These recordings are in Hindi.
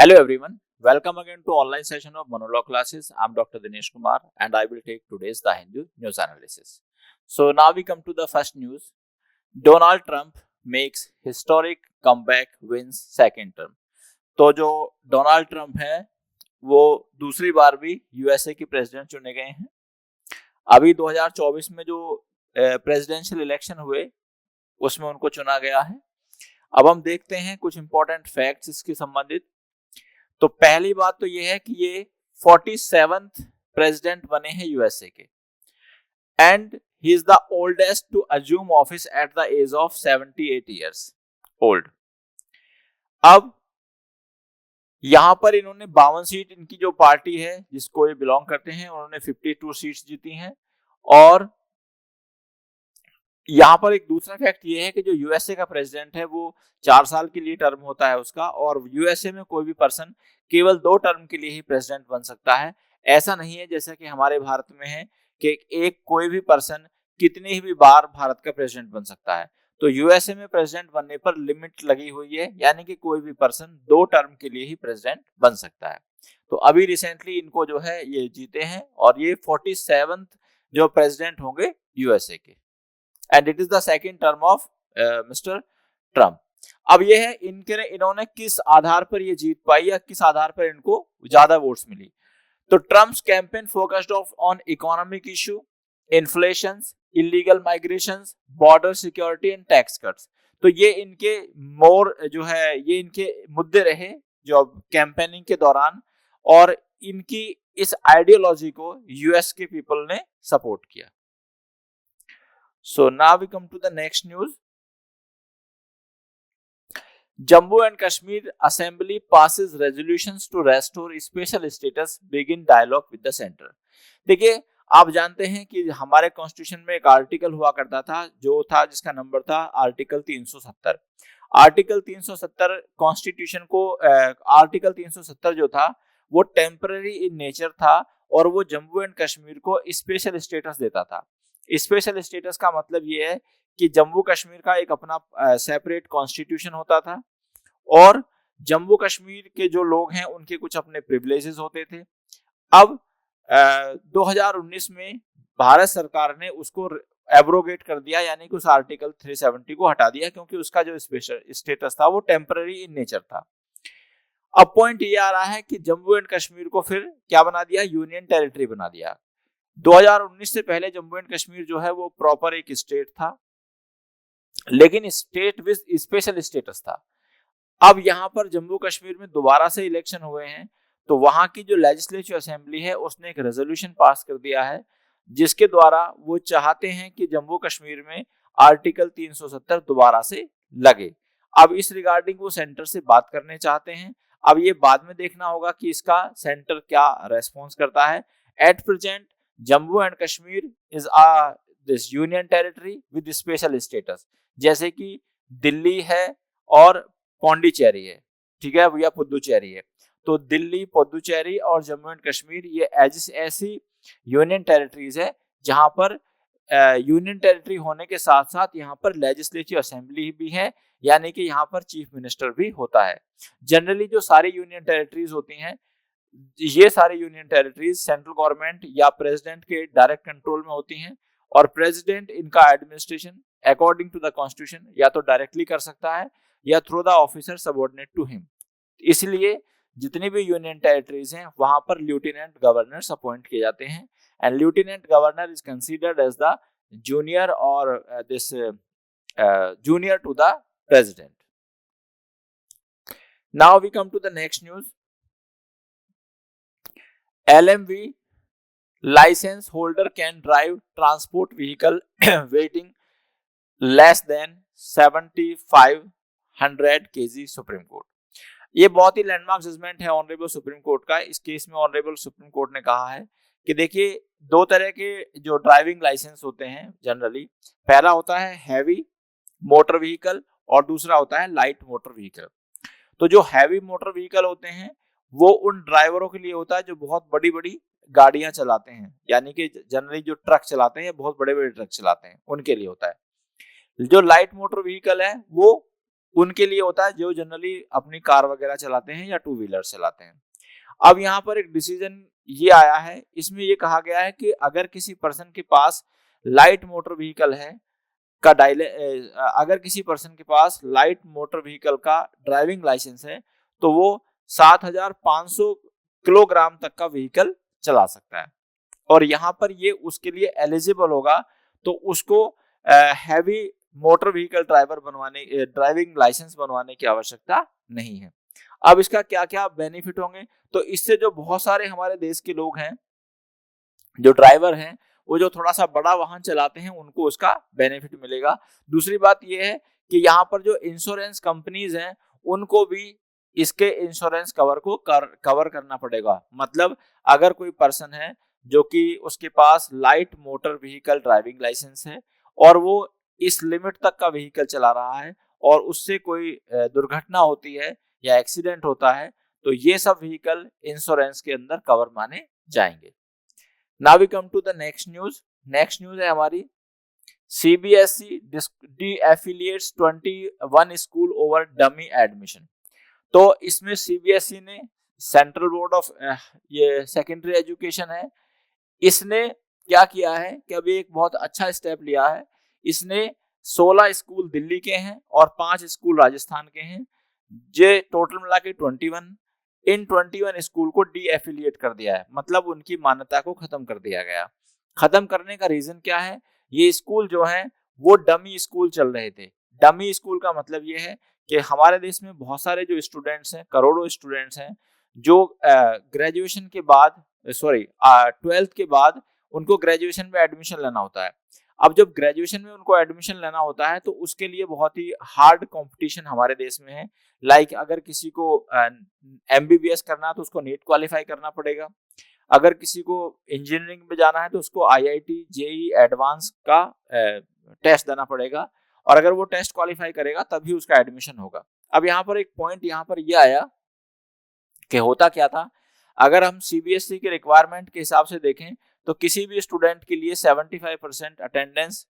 Hello everyone, welcome again to online session of monologue classes. I'm Dr. Dinesh Kumar and I will take today's The Hindu news analysis. So now we come to the first news. Donald Trump makes historic comeback, wins second term. तो जो डोनाल्ड ट्रंप है वो दूसरी बार भी यूएसए के प्रेसिडेंट चुने गए हैं। अभी 2024 में जो प्रेसिडेंशियल इलेक्शन हुए उसमें उनको चुना गया है। अब हम देखते हैं कुछ इंपॉर्टेंट फैक्ट्स इसके संबंधित। तो पहली बात तो ये है कि ये 47th प्रेसिडेंट बने हैं यूएसए के and he is the oldest to assume office at the age of 78 years old. अब यहां पर इन्होंने 52 सीट, इनकी जो पार्टी है जिसको ये बिलोंग करते हैं, उन्होंने 52 सीट्स जीती हैं। और यहाँ पर एक दूसरा फैक्ट ये है कि जो यूएसए का प्रेसिडेंट है वो 4 साल के लिए टर्म होता है उसका, और यूएसए में कोई भी पर्सन केवल 2 टर्म के लिए ही प्रेसिडेंट बन सकता है। ऐसा नहीं है जैसा कि हमारे भारत में है कि एक कोई भी पर्सन कितनी भी बार भारत का प्रेसिडेंट बन सकता है। तो यूएसए में प्रेसिडेंट बनने पर लिमिट लगी हुई है, यानी कि कोई भी पर्सन 2 टर्म के लिए ही प्रेसिडेंट बन सकता है। तो अभी रिसेंटली इनको जो है ये जीते हैं और ये 47th जो प्रेसिडेंट होंगे यूएसए के, and it is the second term of mister Trump. अब ये है इन्होंने किस आधार पर ये जीत पाई या किस आधार पर इनको ज्यादा वोट्स मिली। तो Trump's campaign focused on economic issue, inflation, illegal migration, border security and tax cuts. तो ये इनके जो है ये इनके मुद्दे रहे जो कैंपेनिंग के दौरान, और इनकी इस आइडियोलॉजी को यूएस के पीपल ने सपोर्ट किया। So now we come to the next news. Jammu and Kashmir Assembly passes resolutions to restore special status, begin dialogue with the center. देखिए, आप जानते हैं कि हमारे कॉन्स्टिट्यूशन में एक आर्टिकल हुआ करता था जो था जिसका नंबर था आर्टिकल 370। आर्टिकल 370 कॉन्स्टिट्यूशन को आर्टिकल 370 जो था वो टेम्पररी इन नेचर था और वो जम्मू एंड कश्मीर को स्पेशल स्टेटस देता था। स्पेशल स्टेटस का मतलब ये है कि जम्मू कश्मीर का एक अपना सेपरेट कॉन्स्टिट्यूशन होता था और जम्मू कश्मीर के जो लोग हैं उनके कुछ अपने प्रिविलेजेस होते थे। अब 2019 में भारत सरकार ने उसको एब्रोगेट कर दिया, यानी कि उस आर्टिकल 370 को हटा दिया, क्योंकि उसका जो स्पेशल स्टेटस था वो टेम्पररी इन नेचर था। अब पॉइंट ये आ रहा है कि जम्मू एंड कश्मीर को फिर क्या बना दिया, यूनियन टेरिटरी बना दिया। 2019 से पहले जम्मू एंड कश्मीर जो है वो प्रॉपर एक स्टेट था, लेकिन स्टेट विद स्पेशल स्टेटस था। अब यहां पर जम्मू कश्मीर में दोबारा से इलेक्शन हुए हैं, तो वहां की जो लेजिस्लेटिव असेंबली है उसने एक रेजोल्यूशन पास कर दिया है जिसके द्वारा वो चाहते हैं कि जम्मू कश्मीर में आर्टिकल 370 दोबारा से लगे। अब इस रिगार्डिंग वो सेंटर से बात करने चाहते हैं। अब ये बाद में देखना होगा कि इसका सेंटर क्या रेस्पॉन्स करता है। At present Jammu and Kashmir is this union territory with special status, जैसे कि दिल्ली है और पौंडीचेरी है, ठीक है, या पुदुचेरी है। तो दिल्ली, पुदुचेरी और जम्मू एंड कश्मीर ये ऐसी यूनियन टेरिटरीज है जहां पर यूनियन टेरिटरी होने के साथ साथ यहाँ पर लेजिस्लेटिव असेंबली भी है, यानी कि यहाँ पर चीफ मिनिस्टर भी होता है। जनरली जो सारी यूनियन टेरिटरीज होती हैं, ये सारी यूनियन टेरिटरीज सेंट्रल गवर्नमेंट या प्रेसिडेंट के डायरेक्ट कंट्रोल में होती हैं, और प्रेसिडेंट इनका administration according to the constitution या तो डायरेक्टली कर सकता है या through the officer subordinate to him. इसलिए जितनी भी यूनियन टेरिटरीज हैं वहां पर लेफ्टिनेंट गवर्नर्स अपॉइंट किए जाते हैं, and lieutenant governor is considered as the junior और this junior to the president. Now we come to the next news. LMV license holder can drive transport vehicle weighing less than 7500 kg supreme court. ये बहुत ही लैंडमार्क जजमेंट है ऑनरेबल सुप्रीम कोर्ट का। इस केस में ऑनरेबल सुप्रीम कोर्ट ने कहा है कि देखिए, 2 तरह के जो ड्राइविंग लाइसेंस होते हैं जनरली, पहला होता है हैवी मोटर व्हीकल और दूसरा होता है लाइट मोटर व्हीकल। तो जो हैवी मोटर व्हीकल होते हैं वो उन ड्राइवरों के लिए होता है जो बहुत बड़ी बड़ी गाड़ियां चलाते हैं, यानी कि जनरली जो ट्रक चलाते हैं, बहुत बड़े बड़े ट्रक चलाते हैं, उनके लिए होता है। जो लाइट मोटर व्हीकल है वो उनके लिए होता है जो जनरली अपनी कार वगैरह चलाते हैं या टू व्हीलर चलाते हैं। अब यहाँ पर एक डिसीजन ये आया है, इसमें ये कहा गया है कि अगर किसी पर्सन के पास लाइट मोटर व्हीकल है का अगर किसी पर्सन के पास लाइट मोटर व्हीकल का ड्राइविंग लाइसेंस है तो वो 7,500 किलोग्राम तक का व्हीकल चला सकता है, और यहाँ पर ये उसके लिए एलिजिबल होगा, तो उसको heavy motor vehicle driving licence बनवाने की आवश्यकता नहीं है। अब इसका क्या क्या बेनिफिट होंगे, तो इससे जो बहुत सारे हमारे देश के लोग हैं जो ड्राइवर हैं वो जो थोड़ा सा बड़ा वाहन चलाते हैं उनको उसका बेनिफिट मिलेगा। दूसरी बात ये है कि यहाँ पर जो इंश्योरेंस कंपनीज हैं उनको भी इसके इंश्योरेंस कवर करना पड़ेगा। मतलब अगर कोई पर्सन है जो कि उसके पास light motor vehicle driving license है और वो इस लिमिट तक का व्हीकल चला रहा है और उससे कोई दुर्घटना होती है या एक्सीडेंट होता है तो ये सब व्हीकल इंश्योरेंस के अंदर कवर माने जाएंगे। Now we come to the next news. Next news है हमारी, CBSE deaffiliates 21 school over dummy admission. तो इसमें CBSE ने सेंट्रल बोर्ड ऑफ ये सेकेंडरी एजुकेशन है, इसने क्या किया है कि अभी एक बहुत अच्छा स्टेप लिया है। इसने 16 स्कूल दिल्ली के हैं और 5 स्कूल राजस्थान के हैं, जे टोटल मिला के 21, इन 21 स्कूल को डीएफिलिएट कर दिया है, मतलब उनकी मान्यता को खत्म कर दिया गया। खत्म करने का रीजन क्या है, ये स्कूल जो हैं वो डमी स्कूल चल रहे थे। डमी स्कूल का मतलब ये है कि हमारे देश में बहुत सारे जो स्टूडेंट्स हैं, करोड़ों स्टूडेंट्स हैं जो ग्रेजुएशन के बाद 12th के बाद उनको ग्रेजुएशन में एडमिशन लेना होता है। अब जब ग्रेजुएशन में उनको एडमिशन लेना होता है तो उसके लिए बहुत ही हार्ड कंपटीशन हमारे देश में है। लाइक अगर किसी को MBBS करना है तो उसको नीट क्वालिफाई करना पड़ेगा, अगर किसी को इंजीनियरिंग में जाना है तो उसको IIT JEE एडवांस का टेस्ट देना पड़ेगा, और अगर वो टेस्ट क्वालिफाई करेगा तभी उसका एडमिशन होगा। अब यहाँ पर एक पॉइंट यहाँ पर ये आया कि होता क्या था, अगर हम CBSE के रिक्वायरमेंट के हिसाब से देखें तो किसी भी स्टूडेंट के लिए 75% अटेंडेंस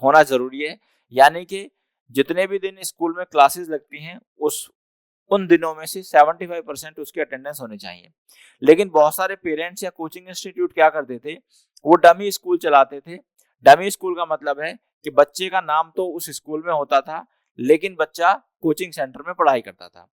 होना जरूरी है, यानी कि जितने भी दिन स्कूल में क्लासेस लगती हैं उन दिनों में से 75% उसकी अटेंडेंस होनी चाहिए। लेकिन बहुत सारे पेरेंट्स या कोचिंग इंस्टीट्यूट क्या करते थे, वो डमी स्कूल चलाते थे। डमी स्कूल का मतलब है कि बच्चे का नाम तो उस स्कूल में होता था लेकिन बच्चा कोचिंग सेंटर में पढ़ाई करता था।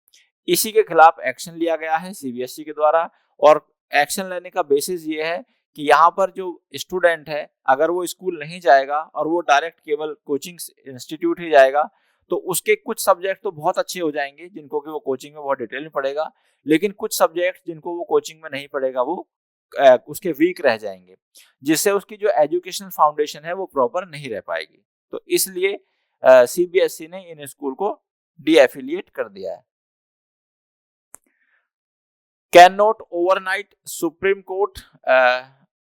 इसी के खिलाफ एक्शन लिया गया है CBSE के द्वारा, और एक्शन लेने का बेसिस ये है कि यहाँ पर जो स्टूडेंट है अगर वो स्कूल नहीं जाएगा और वो डायरेक्ट केवल कोचिंग इंस्टीट्यूट ही जाएगा तो उसके कुछ सब्जेक्ट तो बहुत अच्छे हो जाएंगे जिनको कि वो कोचिंग में बहुत डिटेल में पढ़ेगा, लेकिन कुछ सब्जेक्ट जिनको वो कोचिंग में नहीं पढ़ेगा वो उसके वीक रह जाएंगे, जिससे उसकी जो एजुकेशनल फाउंडेशन है वो प्रॉपर नहीं रह पाएगी। तो इसलिए CBSE ने इन स्कूल को डीएफिलिएट कर दिया है। Can not overnight, supreme court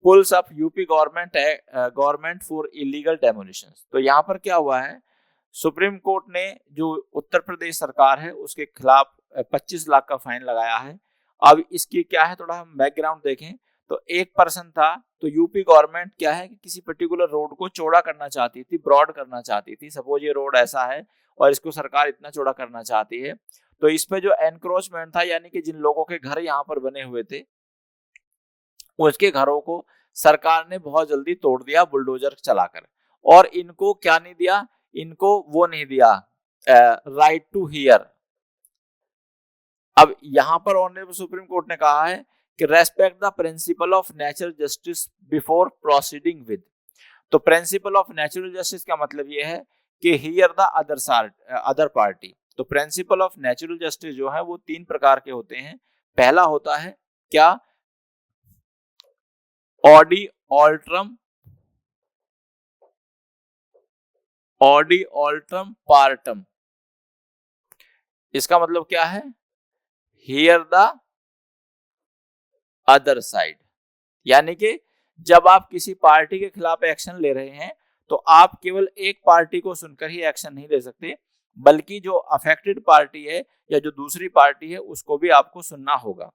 pulls up UP government for illegal demolitions. तो यहाँ पर क्या हुआ है, सुप्रीम कोर्ट ने जो उत्तर प्रदेश सरकार है उसके खिलाफ 25 लाख का फाइन लगाया है। अब इसकी क्या है, थोड़ा हम बैकग्राउंड देखें तो एक पर्सन था, तो यूपी गवर्नमेंट क्या है कि किसी पर्टिकुलर रोड को चौड़ा करना चाहती थी, ब्रॉड करना चाहती थी। सपोज ये रोड ऐसा है और इसको सरकार इतना चौड़ा करना चाहती है, तो इस पे जो एनक्रोचमेंट था यानी कि जिन लोगों के घर यहाँ पर बने हुए थे उसके घरों को सरकार ने बहुत जल्दी तोड़ दिया बुलडोजर चलाकर, और इनको क्या नहीं दिया, इनको वो नहीं दिया राइट टू हियर। अब यहाँ पर ऑनरेबल सुप्रीम कोर्ट ने कहा है कि respect the principle of natural justice before proceeding with. तो प्रिंसिपल ऑफ नेचुरल जस्टिस का मतलब ये है कि हियर द अदर पार्टी। तो प्रिंसिपल ऑफ नेचुरल जस्टिस जो है वो 3 प्रकार के होते हैं। पहला होता है क्या, ऑडी ऑल्ट्रम पार्टम। इसका मतलब क्या है, हियर द अदर साइड, यानी कि जब आप किसी पार्टी के खिलाफ एक्शन ले रहे हैं तो आप केवल एक पार्टी को सुनकर ही एक्शन नहीं ले सकते, बल्कि जो अफेक्टेड पार्टी है या जो दूसरी पार्टी है उसको भी आपको सुनना होगा।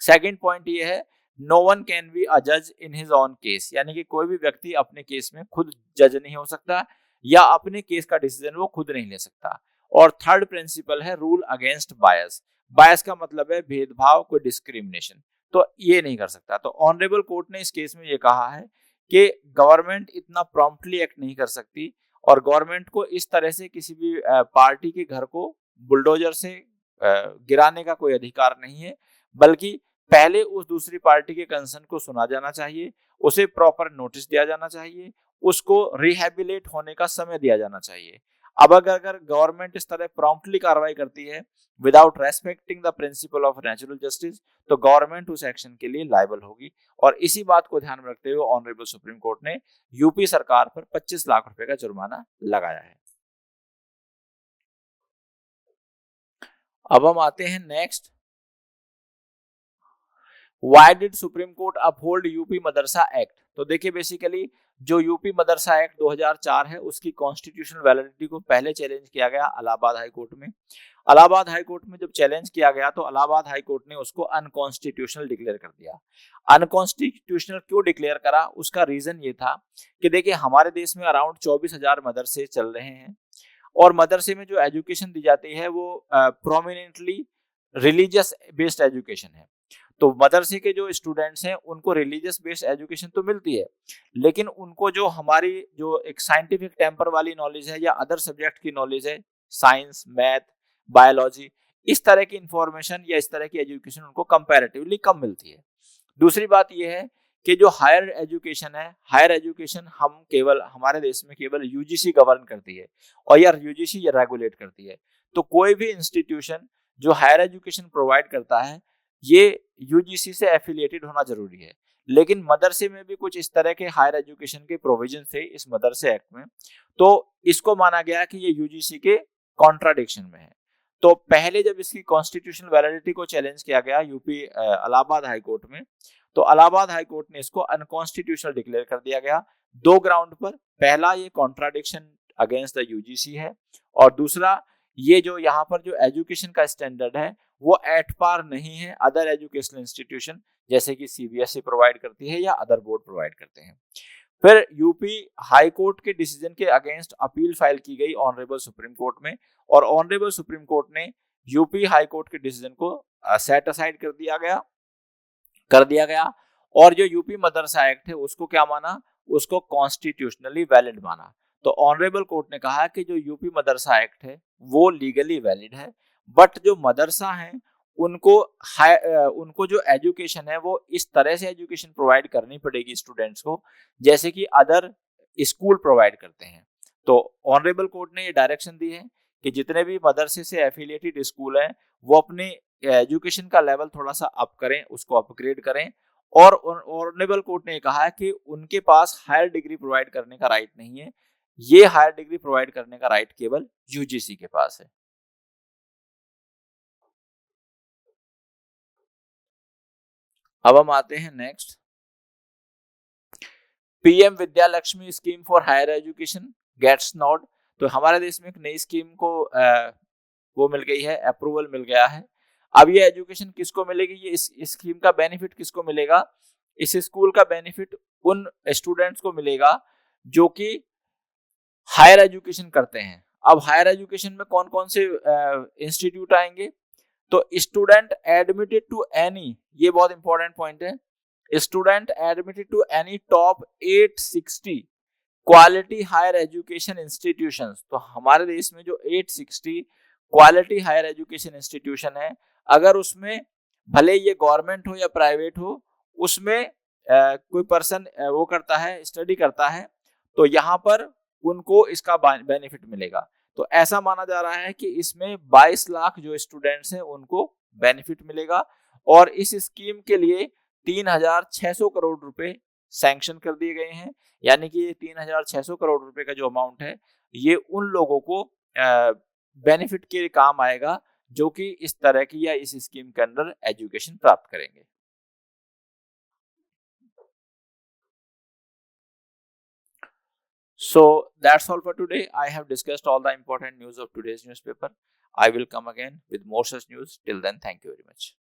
सेकंड पॉइंट ये है, no one can be a जज इन हिज ऑन केस, यानी कि कोई भी व्यक्ति अपने केस में खुद जज नहीं हो सकता या अपने केस का डिसीजन वो खुद नहीं ले सकता। और थर्ड प्रिंसिपल है रूल अगेंस्ट बायस। बायस का मतलब है भेदभाव, कोई डिस्क्रिमिनेशन, तो ये नहीं कर सकता। तो ऑनरेबल कोर्ट ने इस केस में ये कहा है कि गवर्नमेंट इतना प्रॉम्प्टली एक्ट नहीं कर सकती और गवर्नमेंट को इस तरह से किसी भी पार्टी के घर को बुलडोजर से गिराने का कोई अधिकार नहीं है, बल्कि पहले उस दूसरी पार्टी के कंसर्न को सुना जाना चाहिए, उसे प्रॉपर नोटिस दिया जाना चाहिए, उसको रिहेबिलेट होने का समय दिया जाना चाहिए। अब अगर गवर्नमेंट इस तरह प्रॉम्प्टली कार्रवाई करती है without respecting the principle of natural justice, तो गवर्नमेंट उस एक्शन के लिए लायबल होगी। और इसी बात को ध्यान में रखते हुए ऑनरेबल सुप्रीम कोर्ट ने यूपी सरकार पर 25 लाख रुपए का जुर्माना लगाया है। अब हम आते हैं next, why did supreme court uphold UP Madrasa act. तो देखिए बेसिकली जो यूपी मदरसा एक्ट 2004 है उसकी कॉन्स्टिट्यूशनल वैलिडिटी को पहले चैलेंज किया गया इलाहाबाद हाई कोर्ट में। इलाहाबाद हाई कोर्ट में जब चैलेंज किया गया तो इलाहाबाद हाई कोर्ट ने उसको अनकॉन्स्टिट्यूशनल डिक्लेयर कर दिया। अनकॉन्स्टिट्यूशनल क्यों डिक्लेयर करा, उसका रीजन ये था कि देखिए हमारे देश में अराउंड 24,000 मदरसे चल रहे हैं और मदरसे में जो एजुकेशन दी जाती है वो प्रोमिनेंटली रिलीजियस बेस्ड एजुकेशन है। तो मदरसे के जो स्टूडेंट्स हैं उनको रिलीजियस बेस्ड एजुकेशन तो मिलती है, लेकिन उनको जो हमारी जो एक साइंटिफिक टेम्पर वाली नॉलेज है या अदर सब्जेक्ट की नॉलेज है, साइंस, मैथ, बायोलॉजी, इस तरह की इंफॉर्मेशन या इस तरह की एजुकेशन उनको कंपैरेटिवली कम मिलती है। दूसरी बात यह है कि जो हायर एजुकेशन है, हायर एजुकेशन हम केवल हमारे देश में केवल यूजीसी गवर्न करती है और यार यूजीसी ये रेगुलेट करती है। तो कोई भी इंस्टीट्यूशन जो हायर एजुकेशन प्रोवाइड करता है ये यूजीसी से एफिलिएटेड होना जरूरी है, लेकिन मदरसे में भी कुछ इस तरह के हायर एजुकेशन के प्रोविजन थे इस मदरसे एक्ट में, तो इसको माना गया कि ये यूजीसी के कॉन्ट्राडिक्शन में है। तो पहले जब इसकी कॉन्स्टिट्यूशनल वैलिडिटी को चैलेंज किया गया यूपी इलाहाबाद हाई कोर्ट में, तो इलाहाबाद हाई कोर्ट ने इसको अनकॉन्स्टिट्यूशनल डिक्लेयर कर दिया गया दो ग्राउंड पर। पहला, ये कॉन्ट्राडिक्शन अगेंस्ट द यूजीसी है, और दूसरा ये जो यहाँ पर जो एजुकेशन का स्टैंडर्ड है वो एट पार नहीं है अदर एजुकेशनल इंस्टीट्यूशन जैसे कि सीबीएसई प्रोवाइड करती है या अदर बोर्ड प्रोवाइड करते हैं। फिर यूपी हाई कोर्ट के डिसीजन के अगेंस्ट अपील फाइल की गई ऑनरेबल सुप्रीम कोर्ट में, और ऑनरेबल सुप्रीम कोर्ट ने यूपी हाई कोर्ट के डिसीजन को सेट असाइड कर दिया गया और जो यूपी मदरसा एक्ट है उसको क्या माना, उसको कॉन्स्टिट्यूशनली वैलिड माना। तो ऑनरेबल कोर्ट ने कहा कि जो यूपी मदरसा एक्ट है वो लीगली वैलिड है, बट जो मदरसा है उनको जो एजुकेशन है वो इस तरह से एजुकेशन प्रोवाइड करनी पड़ेगी स्टूडेंट्स को जैसे कि अदर स्कूल प्रोवाइड करते हैं। तो ऑनरेबल कोर्ट ने ये डायरेक्शन दी है कि जितने भी मदरसे से एफिलिएटेड स्कूल हैं वो अपने एजुकेशन का लेवल थोड़ा सा अप करें, उसको अपग्रेड करें, और ऑनरेबल कोर्ट ने कहा है कि उनके पास हायर डिग्री प्रोवाइड करने का राइट नहीं है, ये हायर डिग्री प्रोवाइड करने का राइट केवल यूजीसी के पास है। अब हम आते हैं next, PM Vidya Lakshmi scheme for higher education gets nod. तो हमारे देश में एक नई स्कीम को वो मिल गई है, अप्रूवल मिल गया है। अब ये एजुकेशन किसको मिलेगी, ये इस स्कीम का बेनिफिट किसको मिलेगा, इस स्कूल का बेनिफिट उन स्टूडेंट्स को मिलेगा जो कि हायर एजुकेशन करते हैं। अब हायर एजुकेशन में कौन कौन से इंस्टीट्यूट आएंगे, तो स्टूडेंट एडमिटेड टू एनी, ये बहुत इंपॉर्टेंट पॉइंट है, student admitted to any top 860 quality higher education institutions. तो हमारे देश में जो 860 क्वालिटी हायर एजुकेशन इंस्टीट्यूशन है, अगर उसमें भले ये गवर्नमेंट हो या प्राइवेट हो, उसमें कोई पर्सन वो करता है, स्टडी करता है, तो यहाँ पर उनको इसका बेनिफिट मिलेगा। तो ऐसा माना जा रहा है कि इसमें 22 लाख जो स्टूडेंट्स हैं उनको बेनिफिट मिलेगा, और इस स्कीम के लिए 3,600 करोड़ रुपए सैंक्शन कर दिए गए हैं। यानी कि 3,600 करोड़ रुपए का जो अमाउंट है ये उन लोगों को बेनिफिट के काम आएगा जो कि इस तरह की या इस स्कीम के अंदर एजुकेशन प्राप्त करेंगे। So that's all for today. I have discussed all the important news of today's newspaper. I will come again with more such news. Till then, thank you very much.